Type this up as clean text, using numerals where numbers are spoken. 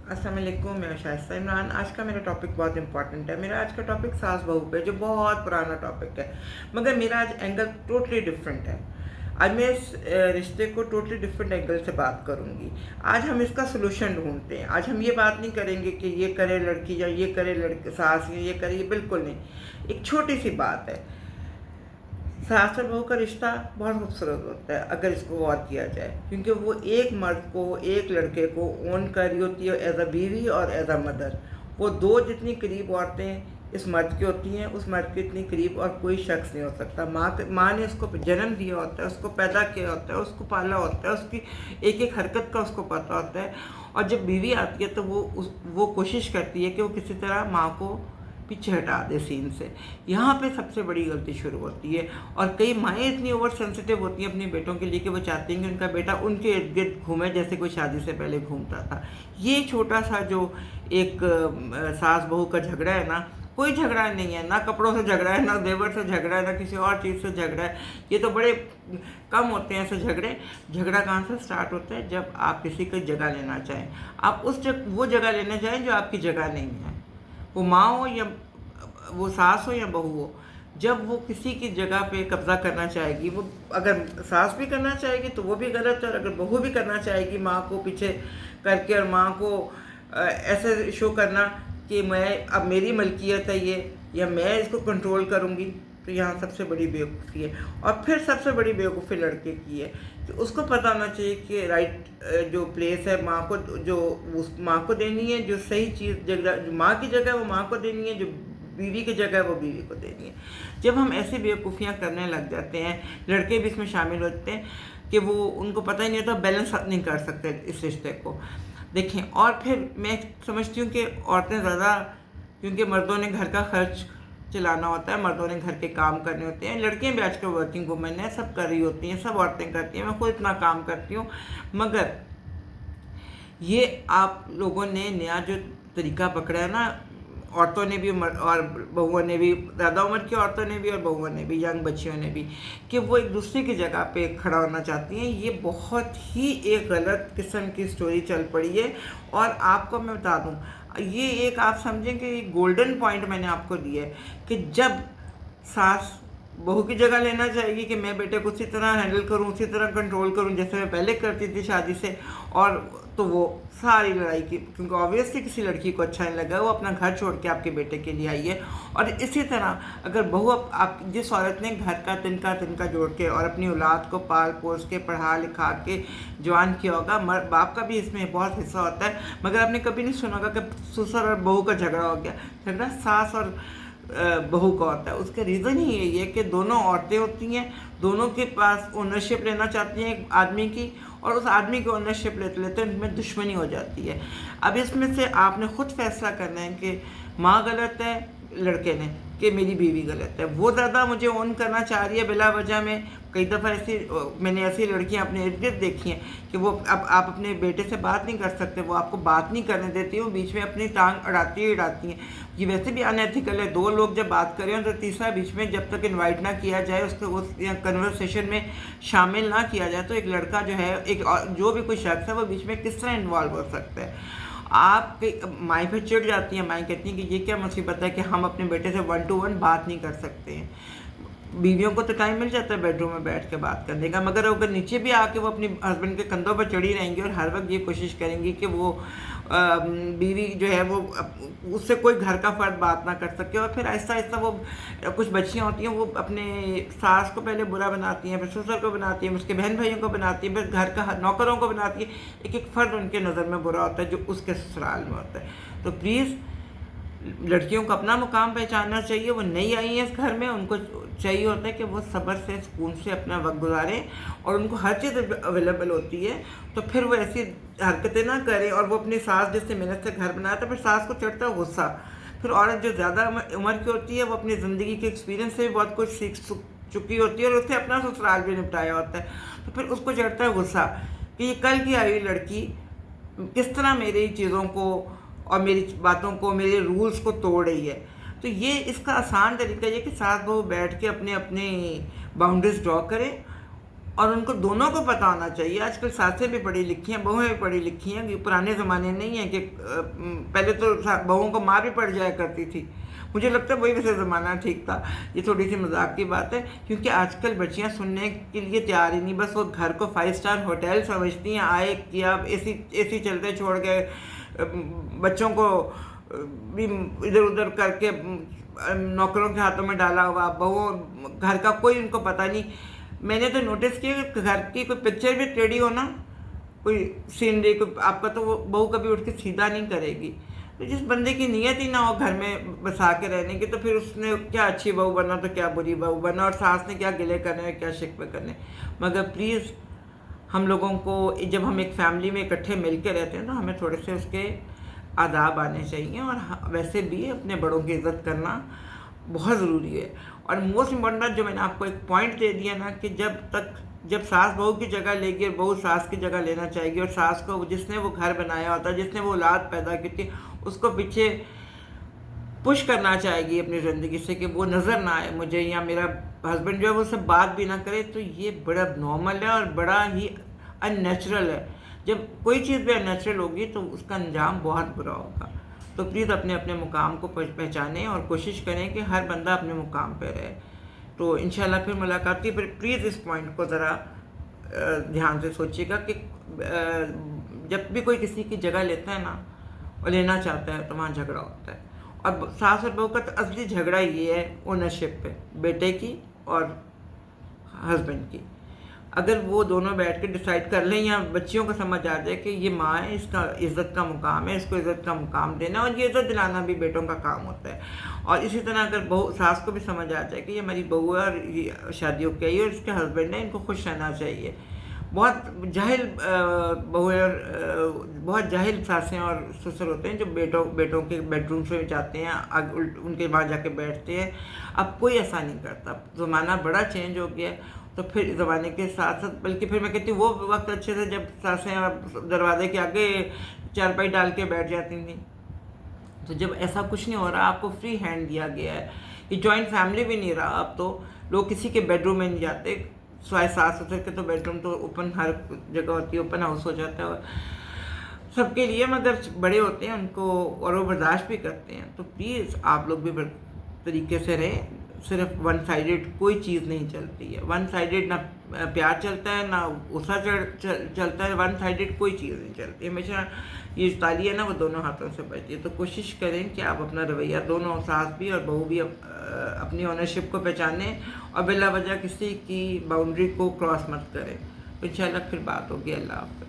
अस्सलाम वालेकुम, मैं शाइस्ता इमरान। आज का मेरा टॉपिक बहुत इंपॉर्टेंट है। मेरा आज का टॉपिक सास बहू पे, जो बहुत पुराना टॉपिक है, मगर मेरा आज एंगल टोटली डिफरेंट है। आज मैं इस रिश्ते को टोटली डिफरेंट एंगल से बात करूंगी। आज हम इसका सोल्यूशन ढूंढते हैं। आज हम ये बात नहीं करेंगे कि ये करे लड़की या ये करे लड़के सास, ये करे, ये बिल्कुल नहीं। एक छोटी सी बात है, सास और बहू का रिश्ता बहुत खूबसूरत होता है अगर इसको गौर किया जाए, क्योंकि वो एक मर्द को, एक लड़के को ओन कर रही होती है एज अ बीवी और एज अ मदर। वो दो जितनी करीब औरतें इस मर्द की होती हैं, उस मर्द के इतनी करीब और कोई शख्स नहीं हो सकता। माँ ने उसको जन्म दिया होता है, उसको पैदा किया होता है, उसको पाला होता है, उसकी एक एक हरकत का उसको पता होता है। और जब बीवी आती है तो वो कोशिश करती है कि वो किसी तरह माँ को पीछे हटा दे सीन से। यहाँ पे सबसे बड़ी गलती शुरू होती है। और कई माएँ इतनी ओवर सेंसिटिव होती हैं अपने बेटों के लिए कि वो चाहती हैं कि उनका बेटा उनके इर्द गिर्द घूमे जैसे कोई शादी से पहले घूमता था। ये छोटा सा जो एक सास बहू का झगड़ा है ना, कोई झगड़ा नहीं है, ना कपड़ों से झगड़ा है, ना जेवर से झगड़ा है, ना किसी और चीज़ से झगड़ा है। ये तो बड़े कम होते हैं ऐसे झगड़े। झगड़ा कहाँ से स्टार्ट होता है? जब आप किसी की जगह लेना चाहें। आप वो जगह लेने जाएं जो आपकी जगह नहीं है। वो माँ हो या वो सास हो या बहू हो, जब वो किसी की जगह पे कब्जा करना चाहेगी, वो अगर सास भी करना चाहेगी तो वो भी गलत है, और अगर बहू भी करना चाहेगी माँ को पीछे करके और माँ को ऐसे शो करना कि मैं अब मेरी मलकियत है ये, या मैं इसको कंट्रोल करूँगी, तो यहाँ सबसे बड़ी बेवकूफ़ी है। और फिर सबसे बड़ी बेवकूफ़ी लड़के की है कि उसको पता होना चाहिए कि राइट जो प्लेस है माँ को, जो उस माँ को देनी है, जो सही चीज़ जगह, जो माँ की जगह है वो माँ को देनी है, जो बीवी की जगह है वो बीवी को देनी है। जब हम ऐसी बेवकूफ़ियाँ करने लग जाते हैं, लड़के भी इसमें शामिल होते हैं कि वो उनको पता ही नहीं होता, बैलेंस नहीं कर सकते इस रिश्ते को। देखें, और फिर मैं समझती हूँ कि औरतें ज़्यादा, क्योंकि मर्दों ने घर का खर्च चलाना होता है, मर्दों ने घर के काम करने होते हैं, लड़कियां भी आजकल वर्किंग वुमेन है, सब कर रही होती हैं, सब औरतें करती हैं, मैं खुद इतना काम करती हूँ। मगर ये आप लोगों ने नया जो तरीका पकड़ा है ना, औरतों ने भी और बहुओं ने भी, ज़्यादा उम्र की औरतों ने भी और बहुओं ने भी, यंग बच्चियों ने भी, कि वो एक दूसरे की जगह पे खड़ा होना चाहती हैं। ये बहुत ही एक गलत किस्म की स्टोरी चल पड़ी है। और आपको मैं बता दूं, ये एक आप समझें कि गोल्डन पॉइंट मैंने आपको दिया है कि जब सास बहू की जगह लेना चाहेगी कि मैं बेटे को उसी तरह हैंडल करूं, उसी तरह कंट्रोल करूं जैसे मैं पहले करती थी शादी से, और तो वो सारी लड़ाई की, क्योंकि ऑब्वियसली किसी लड़की को अच्छा नहीं लगा, वो अपना घर छोड़ के आपके बेटे के लिए आई है। और इसी तरह अगर बहू आप जिस औरत ने घर का तिनका तिनका जोड़ के और अपनी औलाद को पाल पोस के पढ़ा लिखा के जवान किया होगा, बाप का भी इसमें बहुत हिस्सा होता है। मगर आपने कभी नहीं सुना होगा कि ससुर और बहू का झगड़ा हो गया। झगड़ा सास और बहू का होता है। उसका रीज़न ही यही है कि दोनों औरतें होती हैं, दोनों के पास ओनरशिप लेना चाहती हैं एक आदमी की, और उस आदमी की ओनरशिप लेते लेते उनमें दुश्मनी हो जाती है। अब इसमें से आपने खुद फैसला करना है कि माँ गलत है लड़के ने, कि मेरी बीवी गलत है। वो ज़्यादा मुझे ओन करना चाह रही है बिला वजह में। कई दफ़ा मैंने ऐसी लड़कियां अपने इर्द गिर्द देखी हैं कि वो अब आप अपने बेटे से बात नहीं कर सकते, वो आपको बात नहीं करने देती, वो बीच में अपनी टांग अड़ाती है। ये वैसे भी अनएथिकल है। दो लोग जब बात करें तो तीसरा बीच में जब तक इनवाइट ना किया जाए, उसको उस कन्वर्सेशन में शामिल ना किया जाए, तो एक लड़का जो है, एक जो भी कोई शख्स है, वो बीच में किस तरह इन्वॉल्व हो सकता है। आप माएँ फिर चिढ़ जाती हैं, माएँ कहती हैं कि ये क्या मुसीबत है कि हम अपने बेटे से 1 to 1 बात नहीं कर सकते हैं। बीवियों को तो टाइम मिल जाता है बेडरूम में बैठ के बात करने का, मगर अगर नीचे भी आके वो अपनी हस्बैंड के कंधों पर चढ़ी रहेंगी और हर वक्त ये कोशिश करेंगी कि वो बीवी जो है वो उससे कोई घर का फर्द बात ना कर सके, और फिर आहिस्ता आहिस्ता वो कुछ बच्चियाँ होती हैं, वो अपने सास को पहले बुरा बनाती हैं, फिर ससुर को बनाती हैं, उसके बहन भाइयों को बनाती हैं, फिर घर का नौकरों को बनाती है। एक एक फ़र्द उनके नज़र में बुरा होता है जो उसके ससुराल में होता है। तो प्लीज़ लड़कियों को अपना मुकाम पहचानना चाहिए। वो नई आई हैं इस घर में, उनको चाहिए होता है कि वो सब्र से, सुकून से अपना वक्त गुजारें, और उनको हर चीज़ अवेलेबल होती है। तो फिर वो ऐसी हरकतें ना करें। और वो अपनी सास जिससे मेहनत से घर बनाया था, फिर सास को चढ़ता है गुस्सा। फिर औरत जो ज़्यादा उम्र की होती है, वो अपनी ज़िंदगी के एक्सपीरियंस से भी बहुत कुछ सीख चुकी होती है, और उससे अपना ससुराल भी निपटाया होता है। तो फिर उसको चढ़ता है गुस्सा कि ये कल की आई हुई लड़की किस तरह मेरी चीज़ों को और मेरी बातों को, मेरे रूल्स को तोड़ रही है। तो ये इसका आसान तरीका ये कि सास बहू बैठ के अपने अपने बाउंड्रीज ड्रॉ करें, और उनको दोनों को पता होना चाहिए। आजकल सासें भी पढ़ी लिखी हैं, बहुएं भी पढ़ी लिखी हैं। ये पुराने ज़माने नहीं है कि पहले तो बहुओं को माँ भी पढ़ जाया करती थी। मुझे लगता है वही वैसे ज़माना ठीक था। ये थोड़ी सी मजाक की बात है, क्योंकि आजकल बच्चियाँ सुनने के लिए तैयार ही नहीं। बस वो घर को 5 स्टार होटल समझती हैं, आए किया, एसी चलते छोड़ गए, बच्चों को भी इधर उधर करके नौकरों के हाथों में डाला हुआ, बहुओं घर का कोई उनको पता नहीं। मैंने तो नोटिस किया कि घर की कोई पिक्चर भी टेढ़ी हो ना, कोई सीनरी को आपका, तो वो बहू कभी उठ के सीधा नहीं करेगी। तो जिस बंदे की नीयत ही ना हो घर में बसा के रहने की, तो फिर उसने क्या अच्छी बहू बना तो क्या बुरी बहू बना, और सास ने क्या गिले करने क्या शिकवे करने। मगर प्लीज़ हम लोगों को, जब हम एक फैमिली में इकट्ठे मिल के रहते हैं तो हमें थोड़े से उसके आदाब आने चाहिए। और वैसे भी अपने बड़ों की इज़्ज़त करना बहुत ज़रूरी है। और मोस्ट इम्पॉर्टेंट जो मैंने आपको एक पॉइंट दे दिया ना, कि जब सास बहू की जगह लेगी और बहू सास की जगह लेना चाहेगी, और सास को जिसने वो घर बनाया होता है, जिसने वो औलाद पैदा की थी, उसको पीछे पुश करना चाहेगी अपनी ज़िंदगी से कि वो नज़र ना आए मुझे, या मेरा हस्बैंड जो है वो उससे बात भी ना करे, तो ये बड़ा नॉर्मल है और बड़ा ही अननेचुरल है। जब कोई चीज़ भी अननेचुरल होगी तो उसका अंजाम बहुत बुरा होगा। तो प्लीज़ अपने अपने मुकाम को पहचानें और कोशिश करें कि हर बंदा अपने मुकाम पे रहे। तो इंशाल्लाह फिर मुलाकात की। फिर प्लीज़ इस पॉइंट को ज़रा ध्यान से सोचिएगा कि जब भी कोई किसी की जगह लेता है ना और लेना चाहता है तो वहाँ झगड़ा होता है। और सास और बहू का तो असली झगड़ा ये है ओनरशिप पे, बेटे की और हस्बैंड की। अगर वो दोनों बैठ के डिसाइड कर लें, या बच्चियों को समझ आ जाए कि ये माँ है, इसका इज़्ज़त का मुकाम है, इसको इज़्ज़त का मुकाम देना, और ये इज़्ज़त दिलाना भी बेटों का काम होता है। और इसी तरह अगर बहू सास को भी समझ आ जाए कि ये हमारी बहू है और ये शादी हो गई है और इसके हस्बैंड है, इनको खुश रहना चाहिए। बहुत जाहिल बहुएं और बहुत जाहिल सासें और ससुर होते हैं जो बेटों के बेडरूम्स में जाते हैं, उनके वहाँ जाके बैठते हैं। अब कोई ऐसा नहीं करता। ज़माना बड़ा चेंज हो गया है। तो फिर ज़माने के साथ साथ, बल्कि फिर मैं कहती हूँ वो वक्त अच्छे थे जब सासें दरवाजे के आगे चारपाई डाल के बैठ जाती थी। तो जब ऐसा कुछ नहीं हो रहा, आपको फ्री हैंड दिया गया है, ये जॉइंट फैमिली भी नहीं रहा। अब तो लोग किसी के बेडरूम में नहीं जाते, स्वाय सास ससुर के तो बेडरूम तो ओपन हर जगह होती है, ओपन हाउस हो जाता है सबके लिए। मगर बड़े होते हैं उनको, और वो बर्दाश्त भी करते हैं। तो प्लीज़ आप लोग भी तरीके से रहें। सिर्फ वन साइडेड कोई चीज़ नहीं चलती है। वन साइडेड ना प्यार चलता है, ना गुस्सा चलता है। वन साइडेड कोई चीज़ नहीं चलती। हमेशा ये ताली है ना, वो दोनों हाथों से बजती है। तो कोशिश करें कि आप अपना रवैया, दोनों सास भी और बहू भी अपनी ओनरशिप को पहचानें और बिला वजह किसी की बाउंड्री को क्रॉस मत करें। तो इंशाल्लाह फिर बात होगी। अल्लाह हाफ़िज़।